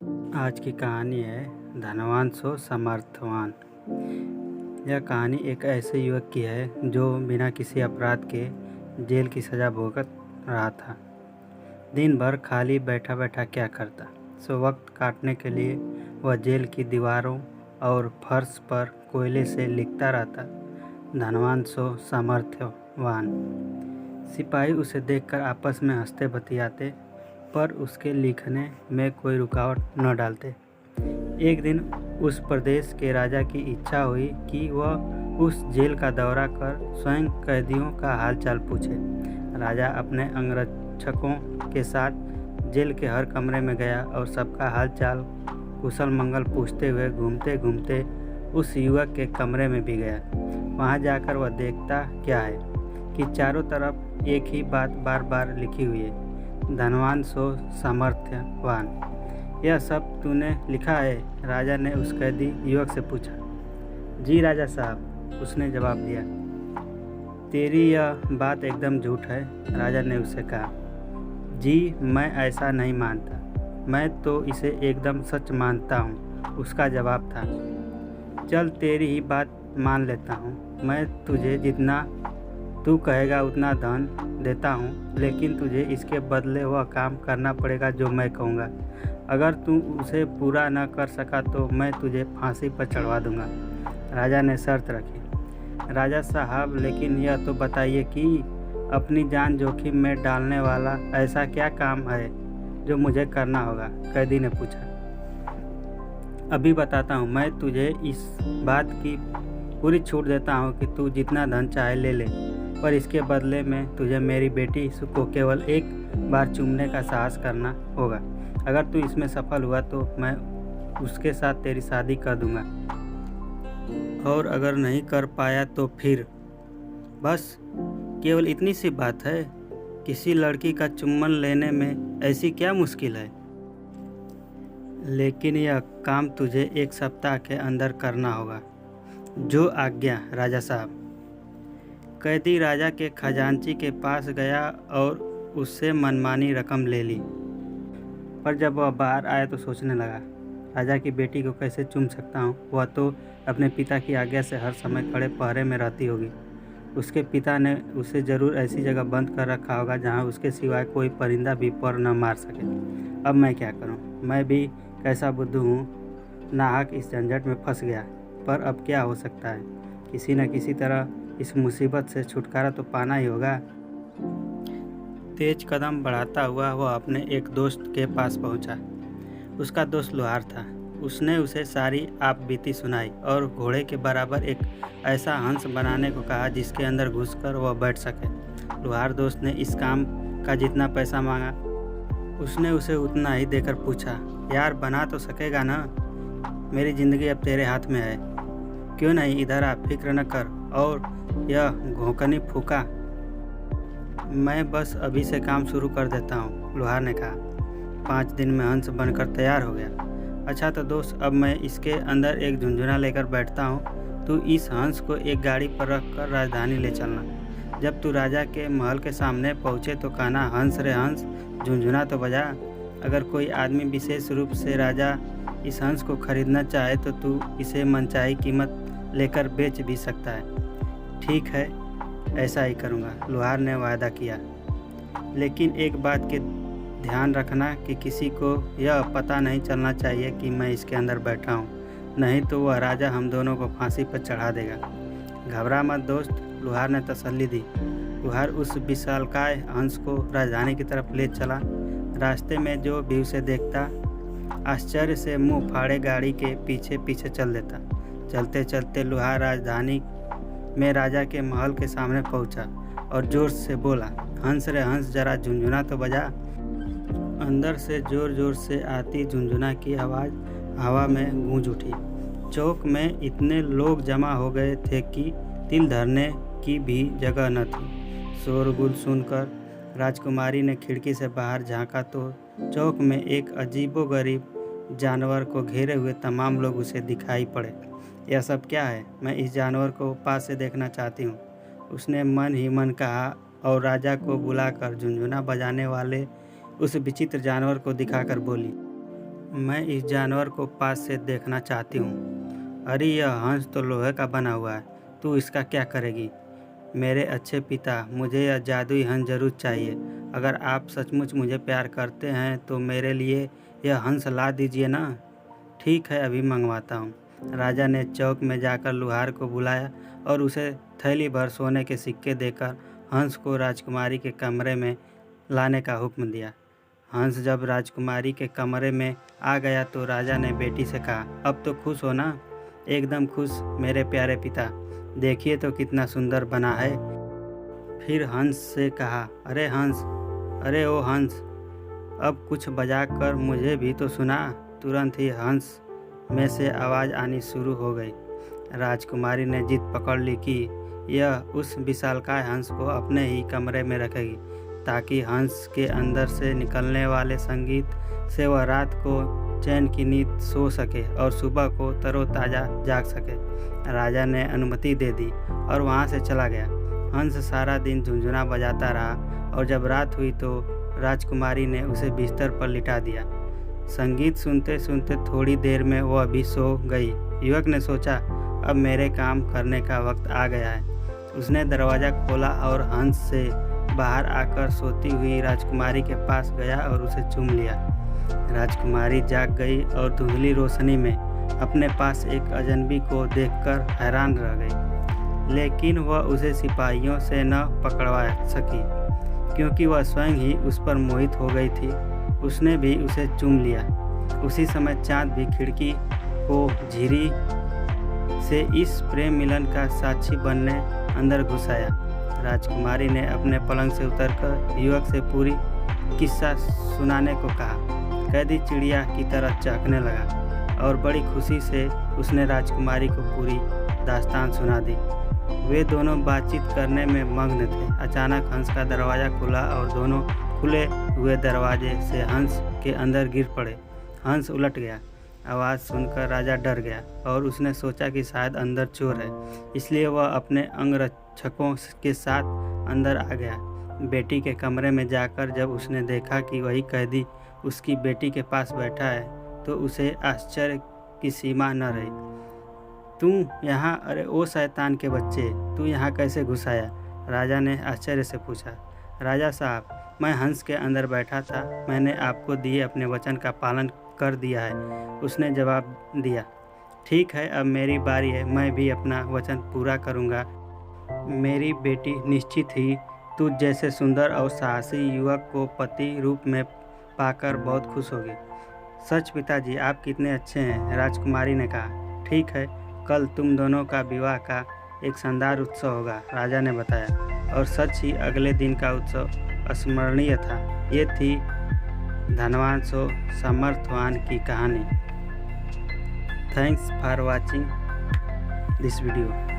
आज की कहानी है धनवान सो समर्थवान। यह कहानी एक ऐसे युवक की है जो बिना किसी अपराध के जेल की सज़ा भुगत रहा था। दिन भर खाली बैठा बैठा क्या करता, सो वक्त काटने के लिए वह जेल की दीवारों और फर्श पर कोयले से लिखता रहता, धनवान सो सामर्थ्यवान। सिपाही उसे देखकर आपस में हंसते बतियाते, पर उसके लिखने में कोई रुकावट न डालते। एक दिन उस प्रदेश के राजा की इच्छा हुई कि वह उस जेल का दौरा कर स्वयं कैदियों का हालचाल पूछे। राजा अपने अंगरक्षकों के साथ जेल के हर कमरे में गया और सबका हालचाल कुशल मंगल पूछते हुए घूमते घूमते उस युवक के कमरे में भी गया। वहां जाकर वह देखता क्या है कि चारों तरफ एक ही बात बार बार लिखी हुई है, धनवान सो सामर्थ्यवान। यह सब तूने लिखा है? राजा ने उस कैदी युवक से पूछा। जी राजा साहब, उसने जवाब दिया। तेरी यह बात एकदम झूठ है, राजा ने उससे कहा। जी मैं ऐसा नहीं मानता, मैं तो इसे एकदम सच मानता हूँ, उसका जवाब था। चल तेरी ही बात मान लेता हूँ, मैं तुझे जितना तू कहेगा उतना धन देता हूँ, लेकिन तुझे इसके बदले वह काम करना पड़ेगा जो मैं कहूँगा। अगर तू उसे पूरा न कर सका तो मैं तुझे फांसी पर चढ़वा दूँगा, राजा ने शर्त रखी। राजा साहब, लेकिन यह तो बताइए कि अपनी जान जोखिम में डालने वाला ऐसा क्या काम है जो मुझे करना होगा, कैदी ने पूछा। अभी बताता हूँ, मैं तुझे इस बात की पूरी छूट देता हूँ कि तू जितना धन चाहे ले ले, पर इसके बदले में तुझे मेरी बेटी को केवल एक बार चूमने का साहस करना होगा। अगर तू इसमें सफल हुआ तो मैं उसके साथ तेरी शादी कर दूंगा, और अगर नहीं कर पाया तो फिर बस केवल इतनी सी बात है। किसी लड़की का चुम्बन लेने में ऐसी क्या मुश्किल है? लेकिन यह काम तुझे 1 सप्ताह के अंदर करना होगा। जो आज्ञा राजा साहब। कैदी राजा के खजांची के पास गया और उससे मनमानी रकम ले ली, पर जब वह बाहर आया तो सोचने लगा, राजा की बेटी को कैसे चूम सकता हूँ? वह तो अपने पिता की आज्ञा से हर समय खड़े पहरे में रहती होगी। उसके पिता ने उसे ज़रूर ऐसी जगह बंद कर रखा होगा जहाँ उसके सिवाय कोई परिंदा भी पर न मार सके। अब मैं क्या करूँ? मैं भी कैसा बुद्धू हूँ, नाहक इस झंझट में फंस गया। पर अब क्या हो सकता है? किसी न किसी तरह इस मुसीबत से छुटकारा तो पाना ही होगा। तेज कदम बढ़ाता हुआ वह अपने एक दोस्त के पास पहुंचा। उसका दोस्त लोहार था। उसने उसे सारी आप बीती सुनाई और घोड़े के बराबर एक ऐसा हंस बनाने को कहा जिसके अंदर घुसकर वह बैठ सके। लोहार दोस्त ने इस काम का जितना पैसा मांगा, उसने उसे उतना ही देकर पूछा, यार बना तो सकेगा ना? मेरी ज़िंदगी अब तेरे हाथ में है, क्यों नहीं इधर आ, फिक्र न कर। और यह घोंकनी फूका। मैं बस अभी से काम शुरू कर देता हूँ, लोहार ने कहा। 5 दिन में हंस बनकर तैयार हो गया। अच्छा तो दोस्त, अब मैं इसके अंदर एक झुंझुना लेकर बैठता हूँ, तू इस हंस को एक गाड़ी पर रख कर राजधानी ले चलना। जब तू राजा के महल के सामने पहुँचे तो कहना, हंस रे हंस, झुंझुना तो बजा। अगर कोई आदमी विशेष रूप से राजा इस हंस को खरीदना चाहे तो तू इसे मनचाही कीमत लेकर बेच भी सकता है। ठीक है, ऐसा ही करूँगा, लोहार ने वायदा किया। लेकिन एक बात के ध्यान रखना कि किसी को यह पता नहीं चलना चाहिए कि मैं इसके अंदर बैठा हूँ, नहीं तो वह राजा हम दोनों को फांसी पर चढ़ा देगा। घबरा मत दोस्त, लोहार ने तसल्ली दी। लोहार उस विशालकाय हंस को राजधानी की तरफ ले चला। रास्ते में जो भी उसे देखता आश्चर्य से मुंह फाड़े गाड़ी के पीछे पीछे चल देता। चलते चलते लोहार राजधानी में राजा के महल के सामने पहुंचा और जोर से बोला, हंस रे हंस, जरा झुंझुना तो बजा। अंदर से जोर जोर से आती झुंझुना की आवाज़ हवा में गूंज उठी। चौक में इतने लोग जमा हो गए थे कि तिल धरने की भी जगह न थी। शोरगुल सुनकर राजकुमारी ने खिड़की से बाहर झांका तो चौक में एक अजीबोगरीब जानवर को घेरे हुए तमाम लोग उसे दिखाई पड़े। यह सब क्या है? मैं इस जानवर को पास से देखना चाहती हूँ, उसने मन ही मन कहा और राजा को बुलाकर झुनझुना बजाने वाले उस विचित्र जानवर को दिखाकर बोली, मैं इस जानवर को पास से देखना चाहती हूँ। अरे यह हंस तो लोहे का बना हुआ है, तू इसका क्या करेगी? मेरे अच्छे पिता, मुझे यह जादुई हंस जरूर चाहिए। अगर आप सचमुच मुझे प्यार करते हैं तो मेरे लिए यह हंस ला दीजिए ना। ठीक है, अभी मंगवाता हूँ। राजा ने चौक में जाकर लुहार को बुलाया और उसे थैली भर सोने के सिक्के देकर हंस को राजकुमारी के कमरे में लाने का हुक्म दिया। हंस जब राजकुमारी के कमरे में आ गया तो राजा ने बेटी से कहा, अब तो खुश हो ना? एकदम खुश मेरे प्यारे पिता, देखिए तो कितना सुंदर बना है। फिर हंस से कहा, अरे हंस, अरे ओ हंस, अब कुछ बजा कर मुझे भी तो सुना। तुरंत ही हंस में से आवाज़ आनी शुरू हो गई। राजकुमारी ने जिद पकड़ ली कि यह उस विशालकाय हंस को अपने ही कमरे में रखेगी, ताकि हंस के अंदर से निकलने वाले संगीत से वह रात को चैन की नींद सो सके और सुबह को तरोताज़ा जाग सके। राजा ने अनुमति दे दी और वहाँ से चला गया। हंस सारा दिन झुंझुना बजाता रहा और जब रात हुई तो राजकुमारी ने उसे बिस्तर पर लिटा दिया। संगीत सुनते सुनते थोड़ी देर में वह भी सो गई। युवक ने सोचा, अब मेरे काम करने का वक्त आ गया है। उसने दरवाज़ा खोला और हंस से बाहर आकर सोती हुई राजकुमारी के पास गया और उसे चूम लिया। राजकुमारी जाग गई और धुंधली रोशनी में अपने पास एक अजनबी को देखकर हैरान रह गई, लेकिन वह उसे सिपाहियों से न पकड़वा सकी क्योंकि वह स्वयं ही उस पर मोहित हो गई थी। उसने भी उसे चूम लिया। उसी समय चाँद भी खिड़की को झिरी से इस प्रेम मिलन का साक्षी बनने अंदर घुस आया। राजकुमारी ने अपने पलंग से उतरकर युवक से पूरी किस्सा सुनाने को कहा। कैदी चिड़िया की तरह चहकने लगा और बड़ी खुशी से उसने राजकुमारी को पूरी दास्तान सुना दी। वे दोनों बातचीत करने में मग्न थे। अचानक हंस का दरवाज़ा खुला और दोनों खुले हुए दरवाजे से हंस के अंदर गिर पड़े। हंस उलट गया। आवाज़ सुनकर राजा डर गया और उसने सोचा कि शायद अंदर चोर है, इसलिए वह अपने अंगरक्षकों के साथ अंदर आ गया। बेटी के कमरे में जाकर जब उसने देखा कि वही कैदी उसकी बेटी के पास बैठा है तो उसे आश्चर्य की सीमा न रही। तू यहाँ? अरे ओ शैतान के बच्चे, तू यहाँ कैसे घुस आया? राजा ने आश्चर्य से पूछा। राजा साहब, मैं हंस के अंदर बैठा था, मैंने आपको दिए अपने वचन का पालन कर दिया है, उसने जवाब दिया। ठीक है, अब मेरी बारी है, मैं भी अपना वचन पूरा करूँगा। मेरी बेटी निश्चित ही तुझ जैसे सुंदर और साहसी युवक को पति रूप में पाकर बहुत खुश होगी। सच पिताजी, आप कितने अच्छे हैं, राजकुमारी ने कहा। ठीक है, कल तुम दोनों का विवाह का एक शानदार उत्सव होगा, राजा ने बताया। और सच ही अगले दिन का उत्सव स्मरणीय था। ये थी धनवान सो समर्थवान की कहानी। Thanks for watching this video.